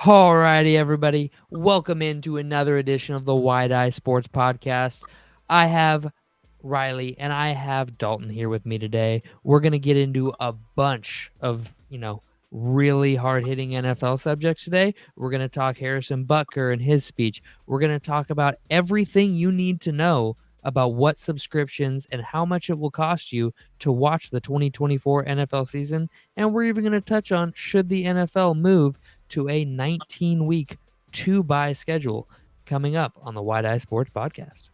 Alrighty, everybody. Welcome into another edition of the Wide Eye Sports Podcast. I have Riley and I have Dalton here with me today. We're going to get into a bunch of, really hard-hitting NFL subjects today. We're going to talk Harrison Butker and his speech. We're going to talk about everything you need to know about what subscriptions and how much it will cost you to watch the 2024 NFL season. And we're even going to touch on should the NFL move to a 19-week two-bye schedule coming up on the Wide Eye Sports Podcast.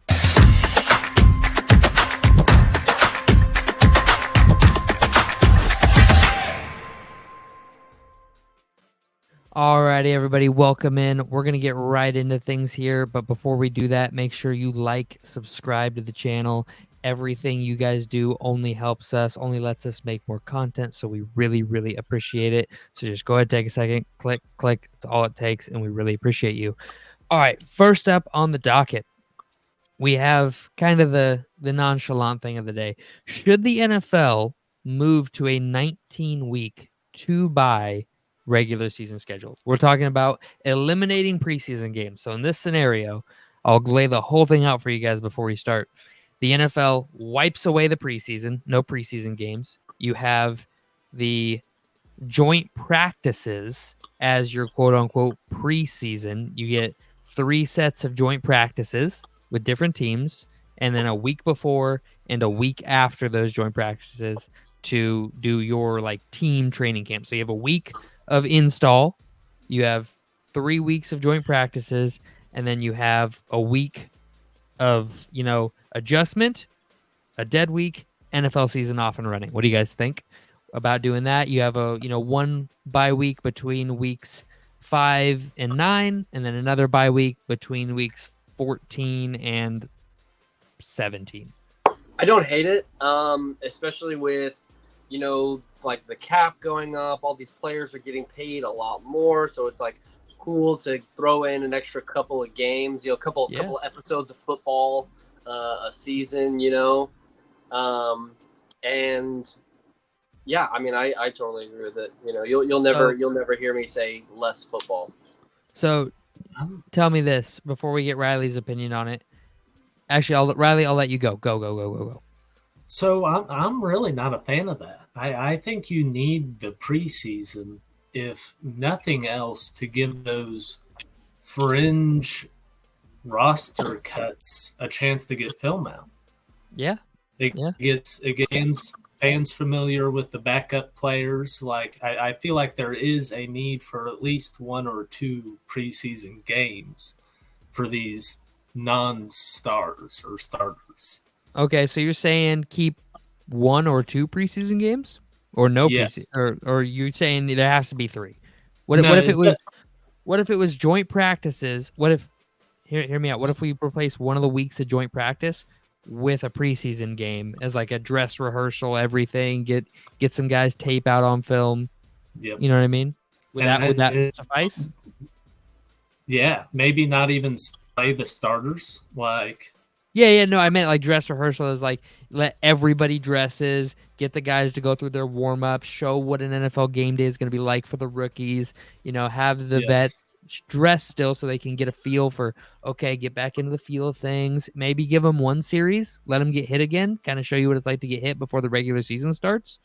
Alrighty, everybody, welcome in. We're going to get right into things here, but before we do that, make sure you like, subscribe to the channel. Everything you guys do only helps us, only lets us make more content, so we really, really appreciate it. So just go ahead, take a second, click. That's all it takes, and we really appreciate you. All right, first up on the docket, we have kind of the nonchalant thing of the day. Should the NFL move to a 19-week two-bye regular season schedule? We're talking about eliminating preseason games. So in this scenario, I'll lay the whole thing out for you guys before we start. The NFL wipes away the preseason, no preseason games. You have the joint practices as your quote-unquote preseason. You get 3 sets of joint practices with different teams, and then a week before and a week after those joint practices to do your team training camp. So you have a week of install, you have 3 weeks of joint practices, and then you have a week of, adjustment, a dead week, NFL season off and running. What do you guys think about doing that? You have a, one bye week between weeks 5 and 9, and then another bye week between weeks 14 and 17. I don't hate it, especially with, the cap going up. All these players are getting paid a lot more, so it's cool to throw in an extra couple of games, couple episodes of football a season, and yeah, I totally agree with it. You'll never hear me say less football. So tell me this before we get Riley's opinion on it. Actually, I'll let you go. Go. So I'm really not a fan of that. I think you need the preseason, if nothing else, to give those fringe roster cuts a chance to get film out. Yeah. It gets fans familiar with the backup players. I feel like there is a need for at least 1 or 2 preseason games for these non-stars or starters. Okay, so you're saying keep 1 or 2 preseason games, or no Yes. preseason, or you're saying there has to be 3? What if it was joint practices? What if hear me out? What if we replace one of the weeks of joint practice with a preseason game as a dress rehearsal? Everything, get some guys tape out on film. Yep. You know what I mean? Would that suffice? Yeah, maybe not even play the starters. Yeah, no, I meant dress rehearsal is let everybody dresses, get the guys to go through their warm-ups, show what an NFL game day is going to be like for the rookies, have the vets dress still so they can get a feel for, okay, get back into the feel of things, maybe give them 1 series, let them get hit again, kind of show you what it's like to get hit before the regular season starts.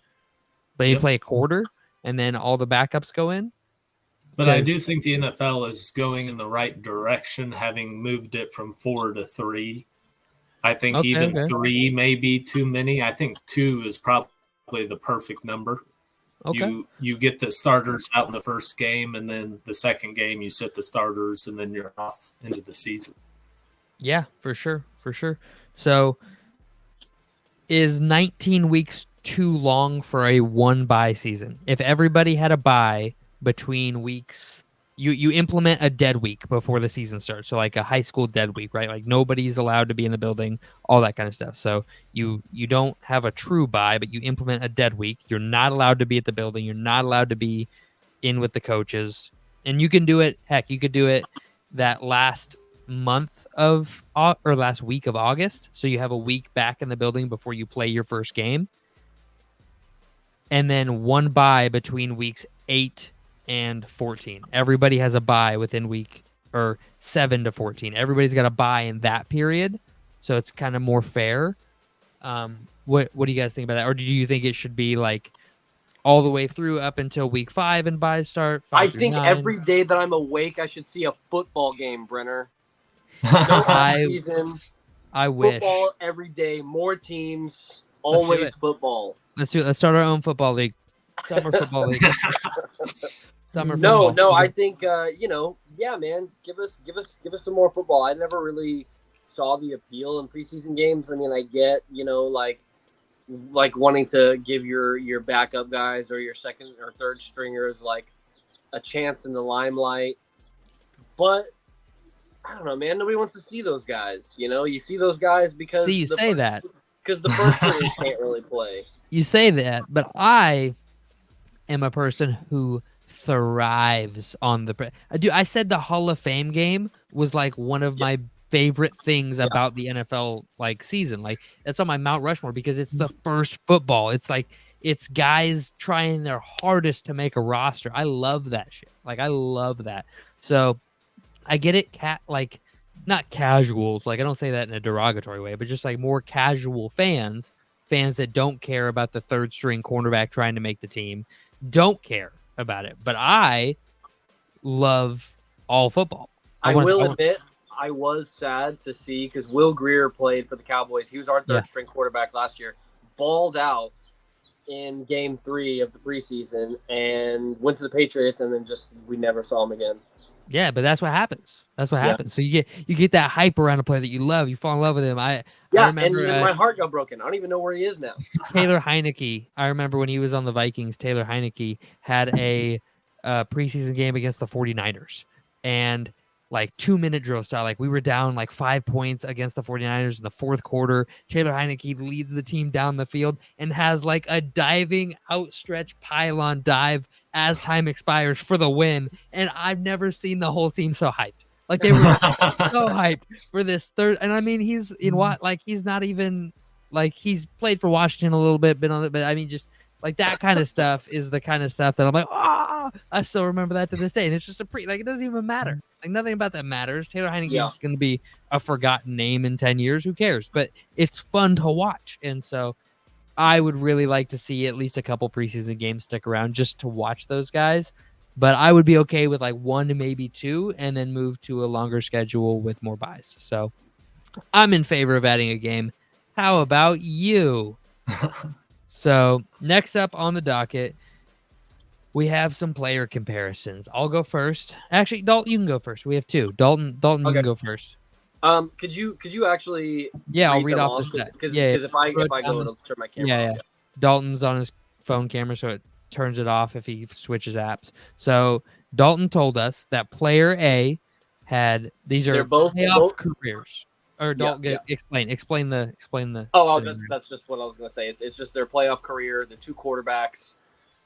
But you play a quarter, and then all the backups go in. But I do think the NFL is going in the right direction, having moved it from 4 to 3. I think 3 may be too many. I think 2 is probably the perfect number. Okay. You get the starters out in the first game, and then the second game you sit the starters, and then you're off into the season. Yeah, for sure. So is 19 weeks too long for a 1 bye season? If everybody had a bye between weeks, you implement a dead week before the season starts. So a high school dead week, right? Nobody's allowed to be in the building, all that kind of stuff. So you don't have a true bye, but you implement a dead week. You're not allowed to be at the building. You're not allowed to be in with the coaches. And you can do it. Heck, you could do it that last month of or last week of August. So you have a week back in the building before you play your first game. And then 1 bye between weeks 8 and 14. Everybody has a bye within week or 7 to 14. Everybody's got a bye in that period, so it's kind of more fair. What do you guys think about that? Or do you think it should be like all the way through up until week 5 and buys start? I 5 through think 9? every day that I'm awake, I should see a football game, Brenner. No off-season. I wish. Football every day, more teams, Let's do always it. football. Let's do it. Let's start our own football league. Summer football league. Summer No, football. I think yeah, man, give us some more football. I never really saw the appeal in preseason games. I mean, I get, like wanting to give your backup guys or your second or third stringers like a chance in the limelight. But I don't know, man. Nobody wants to see those guys. You see those guys because you say that because the first stringers can't really play. You say that, but I am a person who thrives on the. I said the Hall of Fame game was like one of my favorite things about the NFL like season. Like that's on my Mount Rushmore because it's the first football. It's like it's guys trying their hardest to make a roster. I love that shit. Like I love that. So I get it. Like not casuals. Like I don't say that in a derogatory way, but just like more casual fans that don't care about the third string cornerback trying to make the team, don't care about it. But I love all football. I will admit, I was sad to see because Will Greer played for the Cowboys. He was our third string quarterback last year, balled out in game 3 of the preseason and went to the Patriots, and then we never saw him again. Yeah, but that's what happens. That's what happens. So you get that hype around a player that you love. You fall in love with him. I remember, and my heart got broken. I don't even know where he is now. Taylor Heineke. I remember when he was on the Vikings. Taylor Heineke had a preseason game against the 49ers, and like 2-minute drill style. Like we were down like 5 points against the 49ers in the fourth quarter. Taylor Heineke leads the team down the field and has like a diving outstretched pylon dive as time expires for the win. And I've never seen the whole team so hyped. Like they were so hyped for this third. And I mean, he's in what? Like he's not even like he's played for Washington a little bit, been on it, but I mean, just like that kind of stuff is the kind of stuff that I'm like, I still remember that to this day. And it's just like, it doesn't even matter. Like nothing about that matters. Taylor Heineke is going to be a forgotten name in 10 years. Who cares? But it's fun to watch. And so I would really like to see at least a couple preseason games stick around just to watch those guys. But I would be okay with like 1 to maybe 2 and then move to a longer schedule with more buys. So I'm in favor of adding a game. How about you? So next up on the docket, we have some player comparisons. I'll go first. Actually, Dalton, you can go first. We have 2. Dalton, okay. You can go first. Could you actually? Yeah, I'll read off the stat. Because if I go, it'll turn my camera off. Yeah. Dalton's on his phone camera, so it turns it off if he switches apps. So Dalton told us that player A had they're both playoff careers. Or Dalton, explain the. Oh, that's just what I was gonna say. It's just their playoff career. The 2 quarterbacks.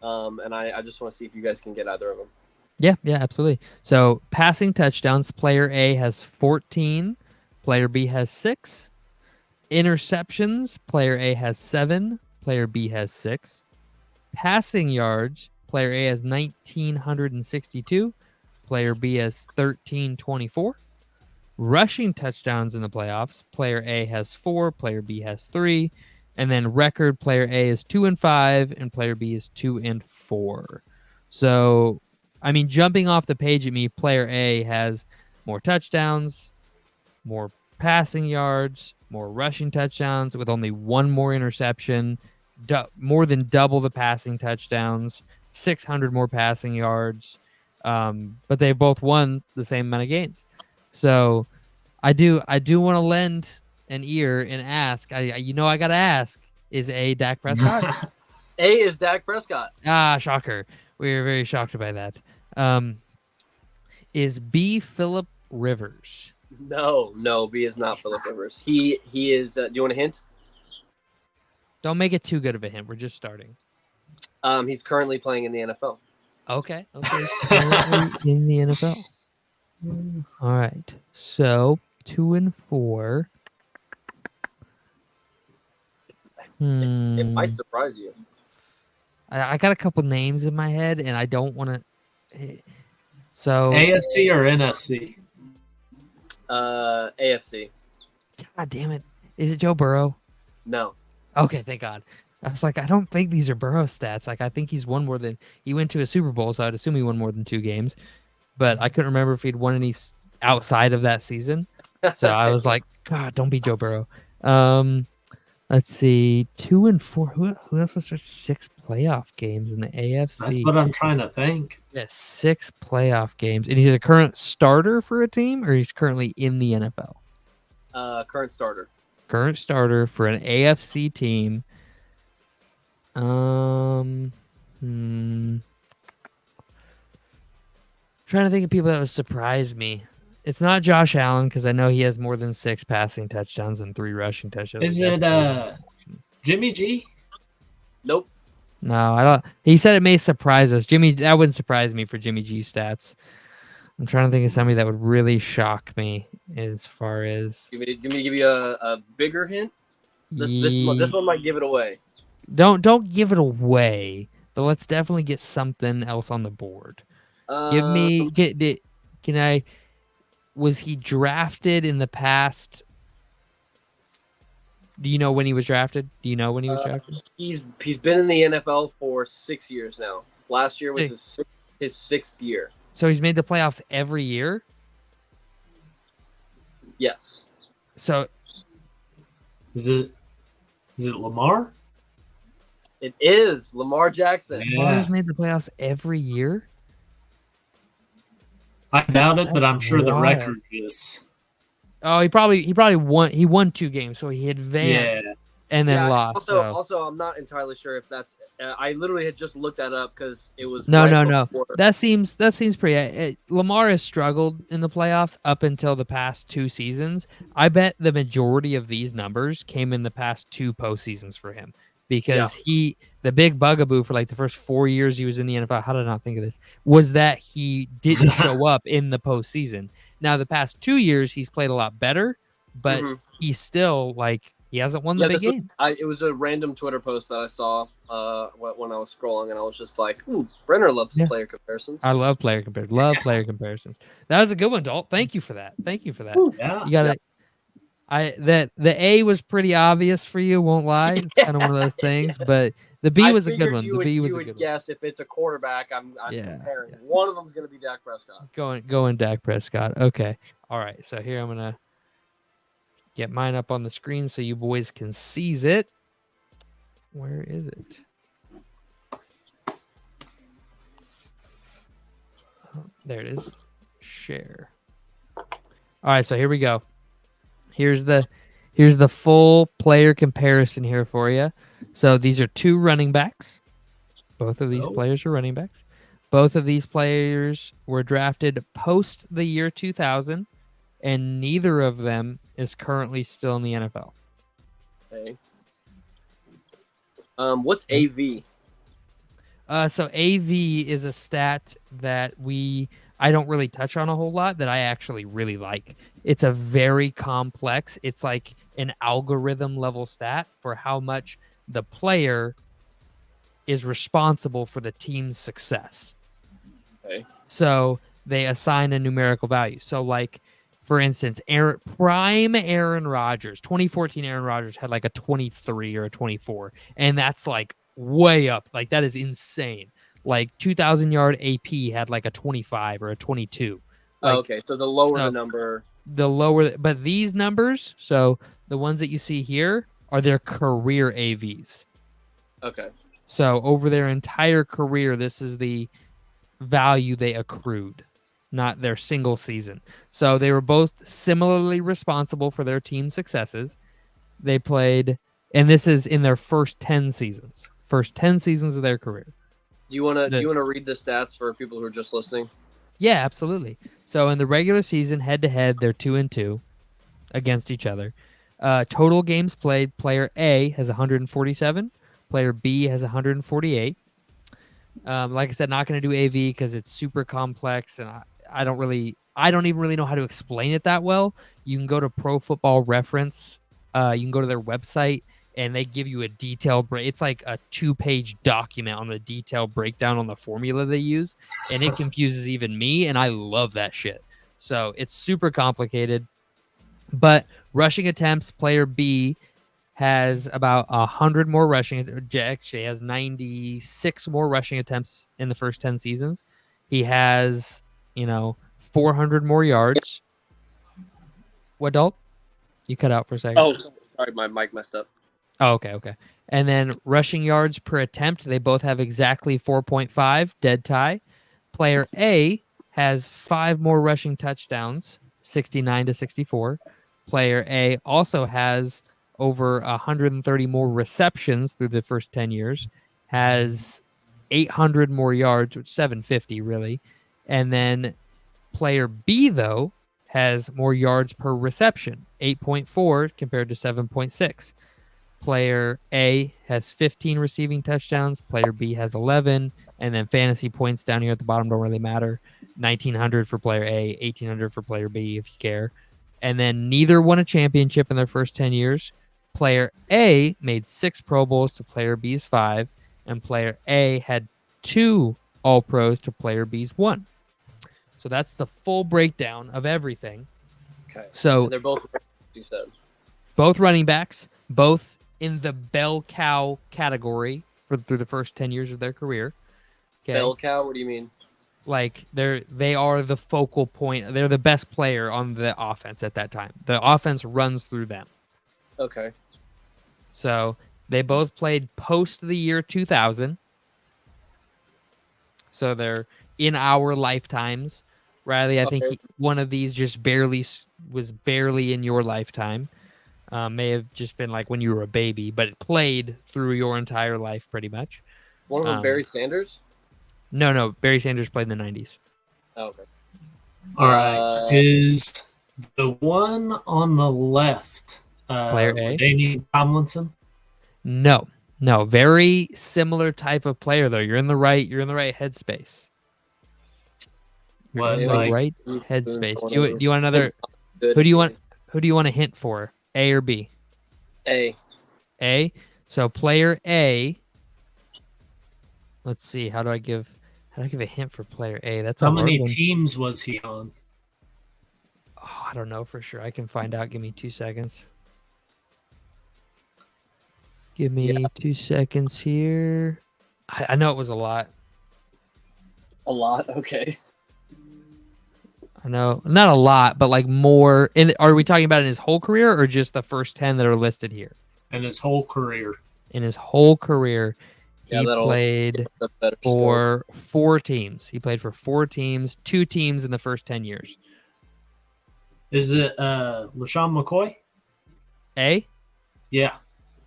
And I just want to see if you guys can get either of them. Yeah, absolutely. So passing touchdowns, player A has 14, player B has 6. Interceptions, player A has 7, player B has 6. Passing yards, player A has 1,962, player B has 1,324. Rushing touchdowns in the playoffs, player A has 4, player B has 3. And then record, player A is 2-5 and player B is 2-4. So, I mean, jumping off the page at me, player A has more touchdowns, more passing yards, more rushing touchdowns with only 1 more interception, more than double the passing touchdowns, 600 more passing yards. But they both won the same amount of games. So I do want to lend an ear and ask. I gotta ask. Is A Dak Prescott? A is Dak Prescott. Shocker. We were very shocked by that. Is B Phillip Rivers? No, B is not Phillip Rivers. He is. Do you want a hint? Don't make it too good of a hint. We're just starting. He's currently playing in the NFL. Okay. In the NFL. All right. So 2-4. It might surprise you. I got a couple names in my head, and I don't want to. So AFC or NFC? AFC. God damn it. Is it Joe Burrow? No. Okay, thank God. I was like, I don't think these are Burrow stats. Like, I think he went to a Super Bowl, so I'd assume he won more than 2 games. But I couldn't remember if he'd won any outside of that season. So I was like, God, don't be Joe Burrow. Let's see, 2 and 4. Who else has started 6 playoff games in the AFC? That's what I'm trying to think. Yeah, 6 playoff games, and he's a current starter for a team, or he's currently in the NFL. Current starter. Current starter for an AFC team. Trying to think of people that would surprise me. It's not Josh Allen because I know he has more than 6 passing touchdowns and 3 rushing touchdowns. Is it Jimmy G? Nope. No, I don't. He said it may surprise us. That wouldn't surprise me for Jimmy G stats. I'm trying to think of somebody that would really shock me as far as. Give me to give you a bigger hint. This one might give it away. Don't give it away, but let's definitely get something else on the board. Give me can I? Was he drafted in the past? Do you know when he was drafted? He's been in the NFL for 6 years now. Last year was his 6th year. So he's made the playoffs every year? Yes. So is it Lamar? It is Lamar Jackson. Yeah. Lamar's made the playoffs every year? I doubt it, but I'm sure the Wild. record is. Oh, he probably won. He won 2 games, so he advanced and then lost. Also, I'm not entirely sure if that's. I literally had just looked that up because it was. No. That seems pretty. Lamar has struggled in the playoffs up until the past 2 seasons. I bet the majority of these numbers came in the past 2 postseasons for him because the big bugaboo for like the first 4 years he was in the NFL. How did I not think of this? Was that he didn't show up in the postseason. Now the past 2 years he's played a lot better, but he's still like. He hasn't won the big game. It was a random Twitter post that I saw when I was scrolling, and I was just like, "Ooh, Brenner loves player comparisons." I love player comparisons. Player comparisons. That was a good one, Dalt. Thank you for that. Ooh, yeah. You got it. The A was pretty obvious for you. Won't lie. It's kind of one of those things, but the B was a good one. The B was a good one. Guess if it's a quarterback, I'm comparing. One of them's going to be Dak Prescott. Going Dak Prescott. Okay. All right. So here I'm gonna get mine up on the screen so you boys can seize it. Where is it? Oh, there it is. Share. All right, so here we go. Here's the full player comparison here for you. So these are 2 running backs. Both of these players are running backs. Both of these players were drafted post the year 2000, and neither of them is currently still in the NFL. Okay. What's AV? So AV is a stat that I don't really touch on a whole lot that I actually really like. It's a very complex. It's like an algorithm level stat for how much the player is responsible for the team's success. Okay. So they assign a numerical value. So like, for instance, prime Aaron Rodgers, 2014 Aaron Rodgers had like a 23 or a 24, and that's like way up. Like that is insane. Like 2,000-yard AP had like a 25 or a 22. Like, okay, so the lower the number, but these numbers, so the ones that you see here are their career AVs. Okay. So over their entire career, this is the value they accrued, not their single season. So they were both similarly responsible for their team successes. They played, and this is in their first 10 seasons of their career. Do you want to read the stats for people who are just listening? Yeah, absolutely. So in the regular season, head to head, they're 2-2 against each other. Total games played, player A has 147, player B has 148. Like I said, not going to do AV because it's super complex, and I don't even really know how to explain it that well. You can go to Pro Football Reference. You can go to their website, and they give you a detailed break. It's like a 2-page document on the detailed breakdown on the formula they use, and it confuses even me, and I love that shit. So it's super complicated. But rushing attempts, player B has about 100 more rushing. Actually, has 96 more rushing attempts in the first 10 seasons. He has, 400 more yards. What, Dalt? You cut out for a second. Oh, sorry, my mic messed up. Oh, okay. And then rushing yards per attempt, they both have exactly 4.5, dead tie. Player A has 5 more rushing touchdowns, 69 to 64. Player A also has over 130 more receptions through the first 10 years, has 800 more yards, which 750 really. And then player B, though, has more yards per reception, 8.4 compared to 7.6. Player A has 15 receiving touchdowns. Player B has 11. And then fantasy points down here at the bottom don't really matter. 1,900 for player A, 1,800 for player B, if you care. And then neither won a championship in their first 10 years. Player A made 6 Pro Bowls to player B's 5. And player A had 2 All-Pros to player B's 1. So that's the full breakdown of everything. Okay. So and they're both, you said. Both running backs, both in the bell cow category through the first 10 years of their career. Okay. Bell cow? What do you mean? Like they are the focal point. They're the best player on the offense at that time. The offense runs through them. Okay. So they both played post the year 2000. So they're in our lifetimes. Riley, I think one of these just was barely in your lifetime. May have just been like when you were a baby, but it played through your entire life pretty much. One of them, Barry Sanders? No. Barry Sanders played in the 90s. Oh, okay. All right. Is the one on the left player A? Danny Tomlinson? No. Very similar type of player though. You're in the right headspace. What, right headspace. Do you want another? Who do you want a hint for? A or B? A. So player A. Let's see. How do I give a hint for player A? That's how many teams was he on? Oh, I don't know for sure. I can find out. Give me 2 seconds. Give me 2 seconds here. I know it was a lot. A lot? Okay. I know. Not a lot, but like more. Are we talking about in his whole career or just the first 10 that are listed here? In his whole career. In his whole career, he played for 4 teams. He played for 4 teams, 2 teams in the first 10 years. Is it LaShawn McCoy? A? Yeah.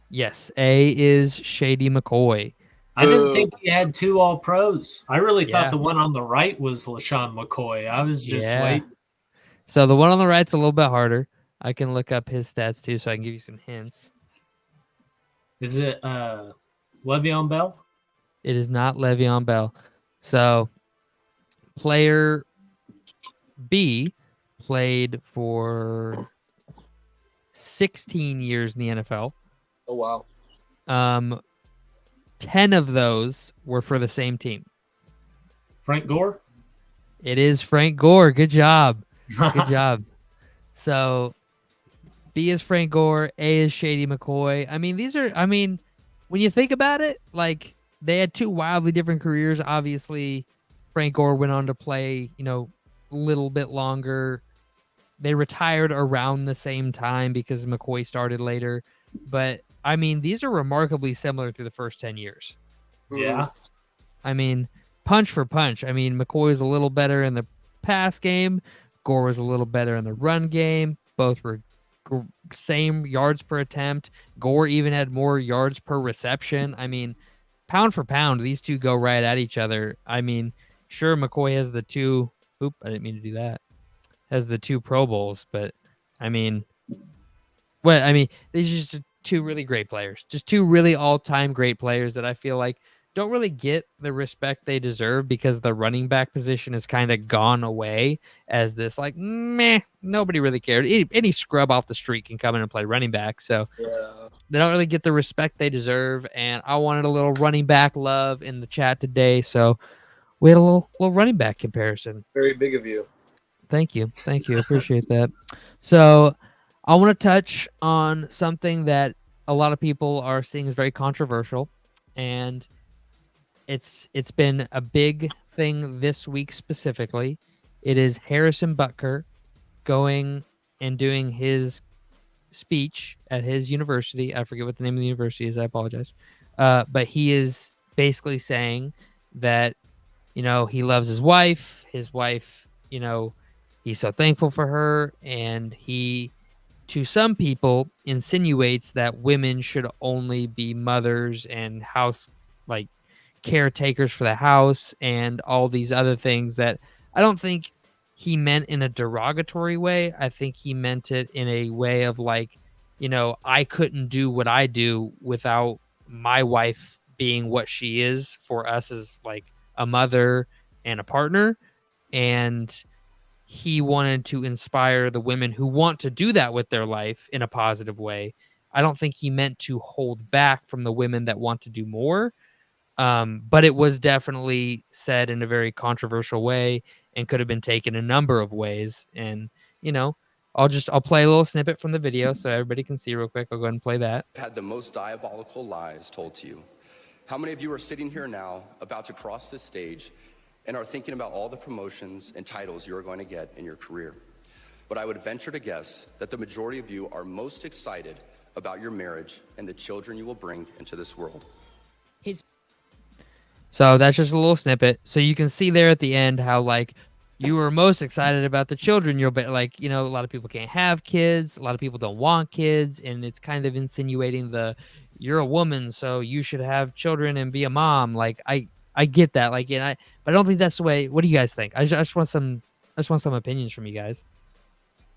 Yes, A is Shady McCoy. I didn't think he had 2 All-Pros. I really thought the one on the right was LaShawn McCoy. I was just waiting. So the one on the right's a little bit harder. I can look up his stats too, so I can give you some hints. Is it Le'Veon Bell? It is not Le'Veon Bell. So player B played for 16 years in the NFL. Oh, wow. 10 of those were for the same team. Frank Gore? It is Frank Gore. Good job. Good job. So B is Frank Gore. A is Shady McCoy. When you think about it, like they had 2 wildly different careers. Obviously, Frank Gore went on to play, a little bit longer. They retired around the same time because McCoy started later. But these are remarkably similar through the first 10 years. Yeah. Punch for punch. McCoy was a little better in the pass game. Gore was a little better in the run game. Both were same yards per attempt. Gore even had more yards per reception. Pound for pound, these two go right at each other. Sure, McCoy has the 2. Oop, I didn't mean to do that. Has the 2 Pro Bowls, but these are just 2 really great players. Just 2 really all-time great players that I feel like don't really get the respect they deserve because the running back position has kind of gone away as this like, meh, nobody really cared. Any scrub off the street can come in and play running back. So really get the respect they deserve. And I wanted a little running back love in the chat today, so we had a little running back comparison. Very big of you. Thank you. Appreciate that. So I want to touch on something that a lot of people are seeing as very controversial, and it's been a big thing this week specifically. It is Harrison Butker going and doing his speech at his university. I forget what the name of the university is. I apologize. But he is basically saying that, you know, he loves his wife. His wife, you know, he's so thankful for her. And he, to some people, insinuates that women should only be mothers and house, like, caretakers for the house and all these other things that I don't think he meant in a derogatory way. I think he meant it in a way of like, you know, I couldn't do what I do without my wife being what she is for us as like a mother and a partner. And he wanted to inspire the women who want to do that with their life in a positive way. I don't think he meant to hold back from the women that want to do more. But it was definitely said in a very controversial way and could have been taken a number of ways. And, you know, I'll play a little snippet from the video so everybody can see real quick. I'll go ahead and play that. I've had the most diabolical lies told to you. How many of you are sitting here now about to cross this stage and are thinking about all the promotions and titles you are going to get in your career? But I would venture to guess that the majority of you are most excited about your marriage and the children you will bring into this world. So that's just a little snippet. So you can see there at the end how like you were most excited about the children. You'll be like, you know, a lot of people can't have kids. A lot of people don't want kids. And it's kind of insinuating you're a woman, so you should have children and be a mom. Like I get that. Like, but I don't think that's the way. What do you guys think? I just want some opinions from you guys.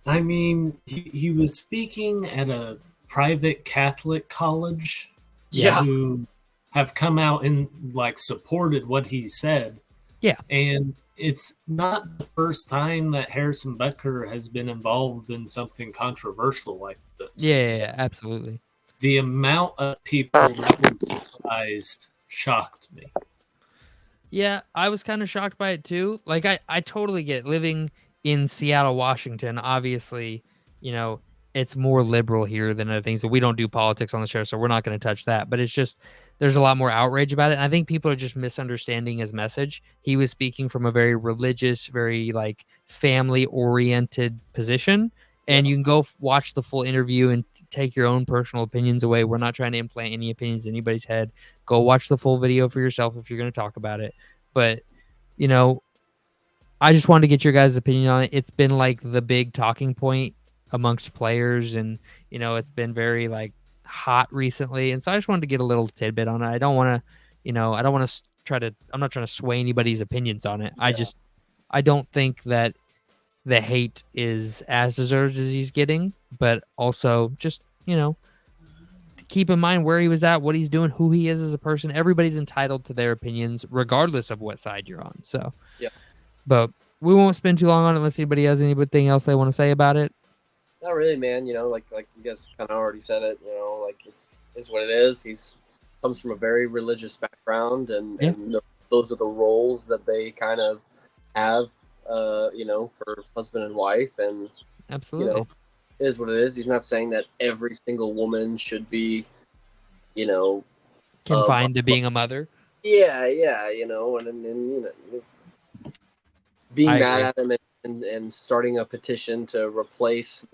I mean, he was speaking at a private Catholic college. Yeah. Who have come out and like supported what he said. Yeah. And it's not the first time that Harrison Butker has been involved in something controversial like this. Yeah, absolutely. The amount of people that were surprised shocked me. Yeah, I was kind of shocked by it too. Like I totally get living in Seattle, Washington. Obviously, you know, it's more liberal here than other things. So we don't do politics on the show, so we're not going to touch that. But it's just there's a lot more outrage about it. And I think people are just misunderstanding his message. He was speaking from a very religious, very like family-oriented position. And you can go watch the full interview and take your own personal opinions away. We're not trying to implant any opinions in anybody's head. Go watch the full video for yourself if you're going to talk about it. But, you know, I just wanted to get your guys' opinion on it. It's been like the big talking point amongst players, and you know it's been very like hot recently, and so I just wanted to get a little tidbit on it. I don't want to I'm not trying to sway anybody's opinions on it. Yeah. I don't think that the hate is as deserved as he's getting, but also just, you know, keep in mind where he was at, what he's doing, who he is as a person. Everybody's entitled to their opinions regardless of what side you're on. So yeah, but we won't spend too long on it unless anybody has anything else they want to say about it. Not really, man. You know, like you guys kind of already said it. You know, like it's what it is. He's comes from a very religious background, and those are the roles that they kind of have. You know, for husband and wife, and absolutely, you know, it is what it is. He's not saying that every single woman should be, you know, confined to being a mother. Yeah, you know, and you know, being mad at him and starting a petition to replace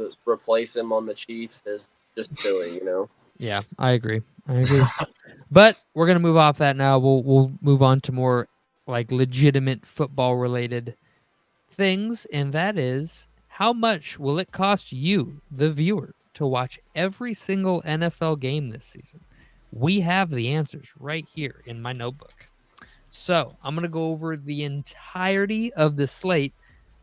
him on the Chiefs is just silly, you know. Yeah, I agree. But we're gonna move off that now. We'll move on to more like legitimate football related things, and that is, how much will it cost you, the viewer, to watch every single NFL game this season? We have the answers right here in my notebook. So I'm going to go over the entirety of the slate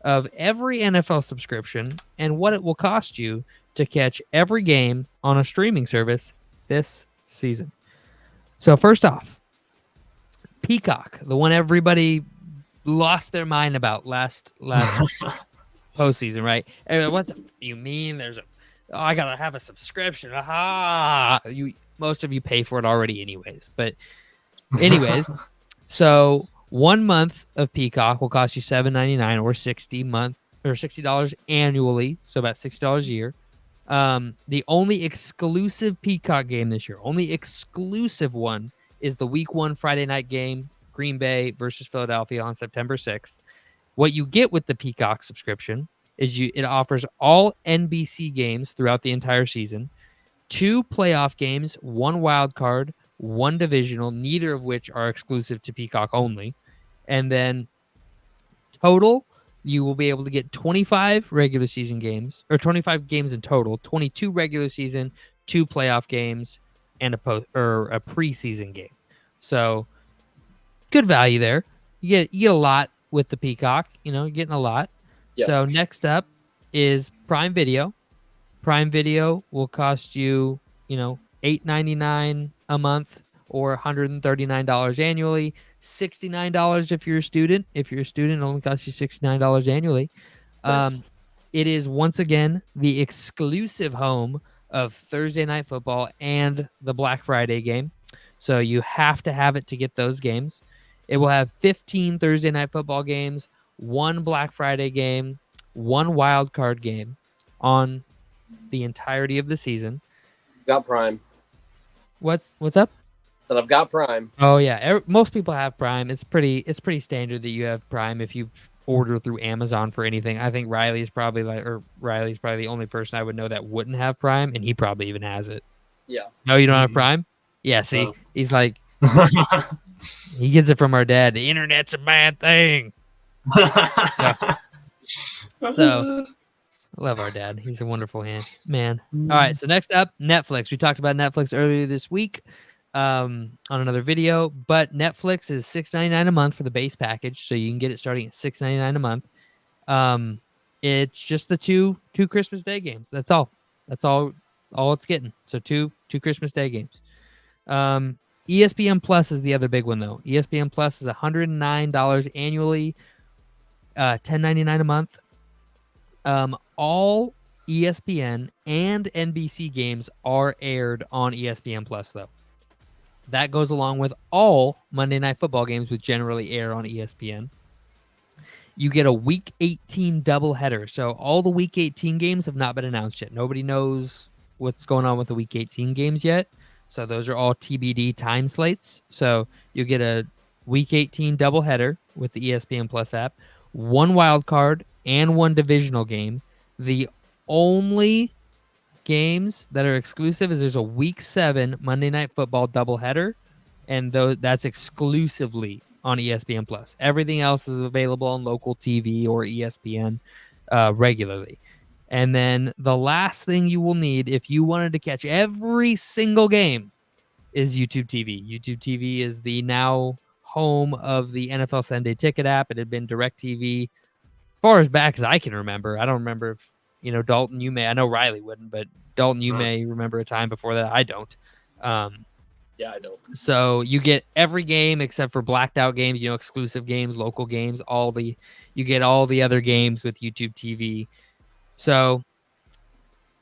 of every NFL subscription and what it will cost you to catch every game on a streaming service this season. So first off, Peacock, the one everybody lost their mind about last postseason, right? What the you mean? Oh, I gotta have a subscription. Aha! Most of you pay for it already, anyways. But anyways, so 1 month of Peacock will cost you $7.99 or $60 annually, so about $60 a year. The only exclusive Peacock game this year, only exclusive one, is the Week 1 Friday night game, Green Bay versus Philadelphia on September 6th. What you get with the Peacock subscription is it offers all NBC games throughout the entire season, 2 playoff games, 1 wild card, 1 divisional, neither of which are exclusive to Peacock only. And then total, you will be able to get 25 regular season games, or 25 games in total, 22 regular season, 2 playoff games, and a preseason game. So good value there. You get a lot with the Peacock. You're getting a lot. Yep. So next up is Prime Video. Prime Video will cost you, $8.99 a month or $139 annually. $69 if you're a student. If you're a student, it only costs you $69 annually. Nice. It is once again the exclusive home of Thursday Night Football and the Black Friday game. So you have to have it to get those games. It will have 15 Thursday Night Football games, 1 Black Friday game, 1 wild card game on the entirety of the season. Got Prime. What's up? That I've got Prime. Oh yeah, most people have Prime. It's pretty standard that you have Prime if you order through Amazon for anything. I think Riley's probably the only person I would know that wouldn't have Prime, and he probably even has it. Yeah. No, you don't have Prime? Yeah, see, No. he's like, he gets it from our dad. The internet's a bad thing. So, I love our dad. He's a wonderful man. All right, so next up, Netflix. We talked about Netflix earlier this week on another video, but Netflix is $6.99 a month for the base package, so you can get it starting at $6.99 a month. It's just the two Christmas Day games. That's all it's getting. So two Christmas Day games. ESPN Plus is the other big one though. ESPN Plus is $109 annually, $10.99 a month. All ESPN and NBC games are aired on ESPN Plus though. That goes along with all Monday Night Football games, which generally air on ESPN. You get a Week 18 doubleheader. So all the Week 18 games have not been announced yet. Nobody knows what's going on with the Week 18 games yet. So those are all TBD time slates. So you get a Week 18 doubleheader with the ESPN Plus app, 1 wild card and 1 divisional game. The only games that are exclusive is there's a Week 7 Monday Night Football doubleheader, and that's exclusively on ESPN Plus. Everything else is available on local TV or ESPN regularly. And then the last thing you will need if you wanted to catch every single game is YouTube TV. YouTube TV is the now home of the NFL Sunday Ticket app. It had been DirecTV as far as back as I can remember. I don't remember if, Dalton, you may. I know Riley wouldn't, but Dalton, you may remember a time before that. I don't. Yeah, I don't. So you get every game except for blacked out games, exclusive games, local games, you get all the other games with YouTube TV. So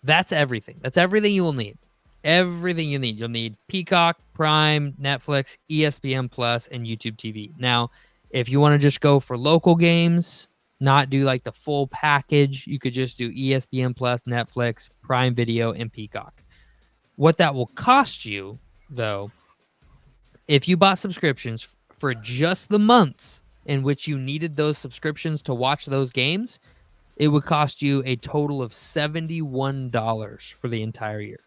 that's everything. That's everything you will need. Everything you need. You'll need Peacock, Prime, Netflix, ESPN Plus, and YouTube TV. Now, if you want to just go for local games, not do like the full package, you could just do ESPN Plus, Netflix, Prime Video, and Peacock. What that will cost you, though, if you bought subscriptions for just the months in which you needed those subscriptions to watch those games, it would cost you a total of $71 for the entire year.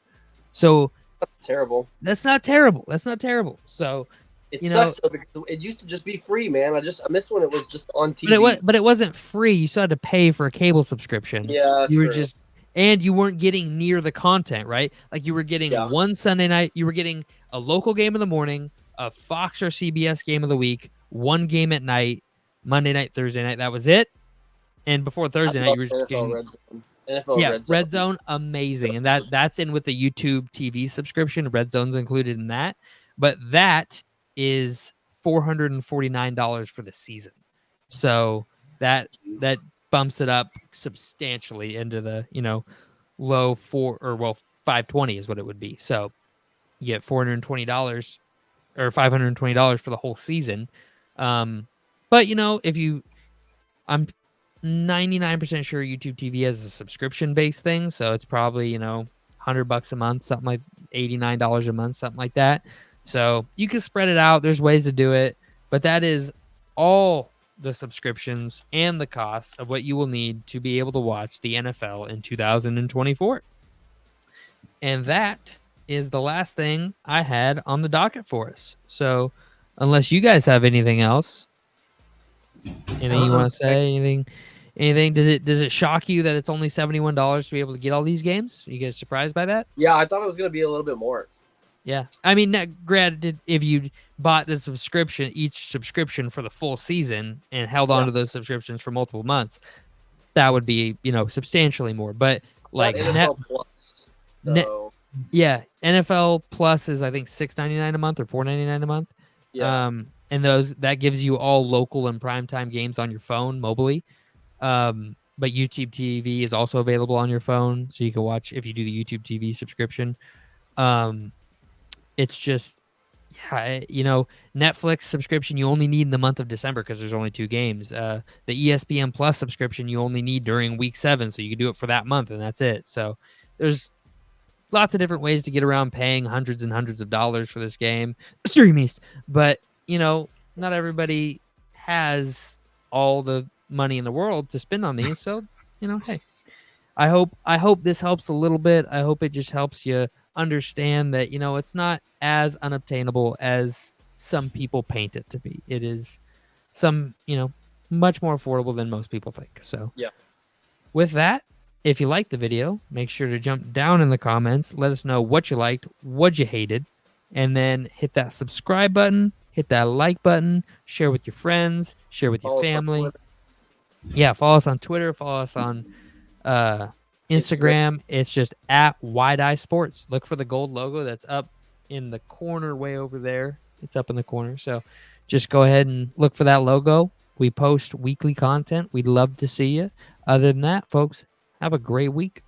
So That's terrible. That's not terrible. So it sucks though, because it used to just be free, man. I miss when it was just on TV. But it wasn't free. You still had to pay for a cable subscription. Yeah, you true. were just, and you weren't getting near the content, right? Like you were getting one Sunday night, you were getting a local game in the morning, a Fox or CBS game of the week, one game at night, Monday night, Thursday night. That was it. And before Thursday night, you were just getting Red Zone, amazing, and that's in with the YouTube TV subscription. Red Zone's included in that, but that is $449 for the season. So that bumps it up substantially into the low $520 is what it would be. So you get $420 or $520 for the whole season. But I'm 99% sure YouTube TV has a subscription based thing, so it's probably $100 a month, something like $89 a month, something like that. So you can spread it out. There's ways to do it, but that is all the subscriptions and the cost of what you will need to be able to watch the NFL in 2024. And that is the last thing I had on the docket for us. So unless you guys have anything else, anything you want to say, anything, does it shock you that it's only $71 to be able to get all these games? Are you guys surprised by that? Yeah, I thought it was going to be a little bit more. Yeah. I mean, granted, if you bought the each subscription for the full season and held on to those subscriptions for multiple months, that would be, substantially more. But like NFL Plus. So. NFL Plus is I think $6.99 a month or $4.99 a month. Yeah. And that gives you all local and primetime games on your phone mobily. But YouTube TV is also available on your phone, so you can watch if you do the YouTube TV subscription. It's just, Netflix subscription you only need in the month of December because there's only 2 games. The ESPN Plus subscription you only need during week 7, so you can do it for that month and that's it. So there's lots of different ways to get around paying hundreds and hundreds of dollars for this game. Stream East. But, not everybody has all the money in the world to spend on these. So, hey, I hope this helps a little bit. I hope it just helps you understand that, it's not as unobtainable as some people paint it to be. It is much more affordable than most people think. So yeah. With that, if you liked the video, make sure to jump down in the comments. Let us know what you liked, what you hated, and then hit that subscribe button, hit that like button, share with your friends, share with your family. Yeah, follow us on Twitter, follow us on Instagram. It's just at Wide Eye Sports. Look for the gold logo that's up in the corner way over there. It's up in the corner. So just go ahead and look for that logo. We post weekly content. We'd love to see you. Other than that, folks, have a great week.